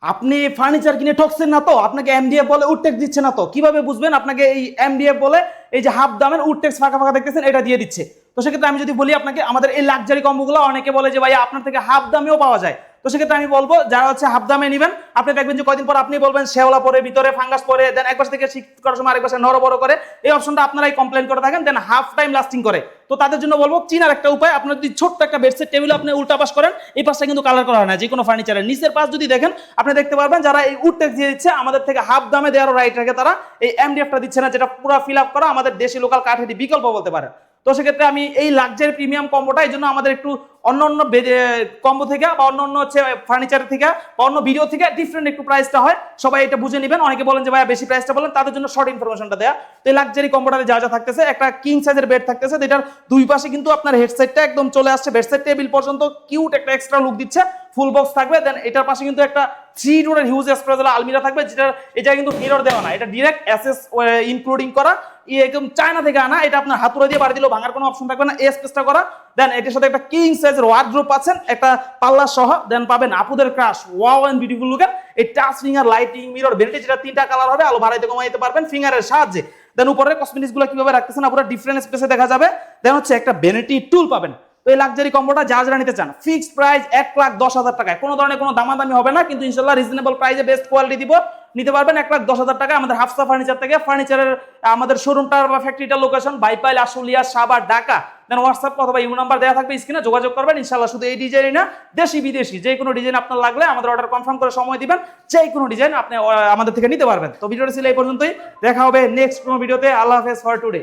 আপনি ফার্নিচার কিনে ঠকছেন না তো? আপনাকে এমডিএফ বলে উড ট্যাক্স দিচ্ছে না তো? কিভাবে বুঝবেন আপনাকে এই এমডিএফ বলে এই যে হাফ দামের উড ট্যাক্স ফাঁকা ফাঁকা দেখতেছেন এটা দিয়ে দিচ্ছে? তো সেক্ষেত্রে আমি যদি বলি আপনাকে, আমাদের এই লাক্সারি কম্বোগুলো অনেকে বলে যে ভাই আপনার থেকে হাফ দামেও পাওয়া যায়। তো সেক্ষেত্রে আমি বলবো যারা হচ্ছে হাফ দামে নেবেন, আপনি দেখবেন যে কয়দিন পর আপনি বলবেন শেওলা পরে, ভিতরে ফাঙ্গাস পরে, দেন এক পাশ থেকে শিফট করার সময় আরেক পাশে নড় বড় করে। এই অপশনটা আপনারাই কমপ্লেন করে থাকেন, দেন হাফ টাইম লাস্টিং করে। তো তাদের জন্য বলবো চিনার একটা উপায়, আপনার যদি ছোট্ট একটা বেডসেট টেবিল আপনি উল্টা পাশ করেন, এই পাশটা কিন্তু কালার করা হয় না। যে কোনো ফার্নিচারের নিচের পাশ যদি দেখেন, আপনি দেখতে পারবেন যারা এই উড ট্যাক্স দিয়ে দিচ্ছে আমাদের থেকে হাফ দামে দেওয়ার রাইট রাখে, তারা এই এমডিএফটা দিচ্ছে না, যেটা পুরো ফিল আপ করা আমাদের দেশি লোকাল কাঠেরই বিকল্প বলতে পারে। তো সেক্ষেত্রে আমি এই লাক্সারি প্রিমিয়াম কম্বোটা এই জন্য আমাদের একটু অন্য অন্য কম্বো থেকে বা অন্য অন্য হচ্ছে ফার্নিচার থেকে বা অন্য ভিডিও থেকে ডিফারেন্ট একটু প্রাইসটা হয়, সবাই এটা বুঝে নেবেন। অনেকে বলেন যে ভাই বেশি প্রাইসটা বলেন, তাদের জন্য শর্ট ইনফরমেশনটা দেয়া। তো এই লাক্সারি কম্বোটাতে যা যা থাকতেছে, একটা কিং সাইজের বেড থাকতেছে, যেটার দুই পাশে কিন্তু আপনার হেডসেটটা একদম চলে আসছে, বেডসেট টেবিল পর্যন্ত কিউট একটা এক্সট্রা লুক দিচ্ছে, ফুল বক্স থাকবে। দেন এটার পাশে কিন্তু একটা 3 ডোরের হিউজ স্পেস আলমিরা থাকবে, যেটা এটা কিন্তু মিরর দেওয়া না, এটা ডাইরেক্ট এসএস ইনক্লুডিং করা, একদম চায়না থেকে আনা। এটা আপনার হাতুড়া দিয়ে বাড়ি দিলেও ভাঙার কোনো অপশন থাকবে না, এই স্পেসটা করা। দেন এটার সাথে একটা কিং সাইজের ওয়ার্ড্রোব পাচ্ছেন, একটা পাল্লা সহ। দেন পাবেন আপুদের ক্রাশ ওয়াও এন্ড বিউটিফুল লুকের এই টাচ ফিঙ্গার লাইটিং মিরর ভেন্টি, যেটা 3টা কালার হবে, আলো বাড়াইতে কমাইতে পারবেন ফিঙ্গারের সাহায্যে। দেন উপরের কসমেটিক্স গুলো কিভাবে রাখতেছেন পুরো ডিফারেন্ট স্পেসে দেখা যাবে। দেন হচ্ছে একটা ভ্যানিটি টুল পাবেন। তো এই লাক্সারি কম্বোটা যা যারা নিতে চান, ফিক্সড প্রাইস 1,10,000 টাকায়, কোনো ধরনের কোনো দামাদামি হবে না, কিন্তু ইনশাল্লাহ রিজনেবল প্রাইসে বেস্ট কোয়ালিটি দিব। নিতে পারবেন 1,10,000 টাকায় আমাদের হাফসা ফার্নিচার থেকে। ফার্নিচারের আমাদের শোরুমটা বা ফ্যাক্টরিটার লোকেশন বাইপাইল, আশুলিয়া, সাভার, ঢাকা। দেন হোয়াটসঅ্যাপ অথবা ইমো নাম্বার দেওয়া থাকবে স্ক্রিনে, যোগাযোগ করবেন ইনশাল্লাহ। শুধু এই ডিজাইনই না, দেশি বিদেশি যে কোনো ডিজাইন আপনার লাগলে আমাদের অর্ডার কনফার্ম করে সময় দিবেন, যে কোনো ডিজাইন আপনি আমাদের থেকে নিতে পারবেন। তো ভিডিওটা ছিল এই পর্যন্তই, দেখা হবে নেক্সট কোনো ভিডিওতে। আল্লাহ হাফেজ ফর টুডে।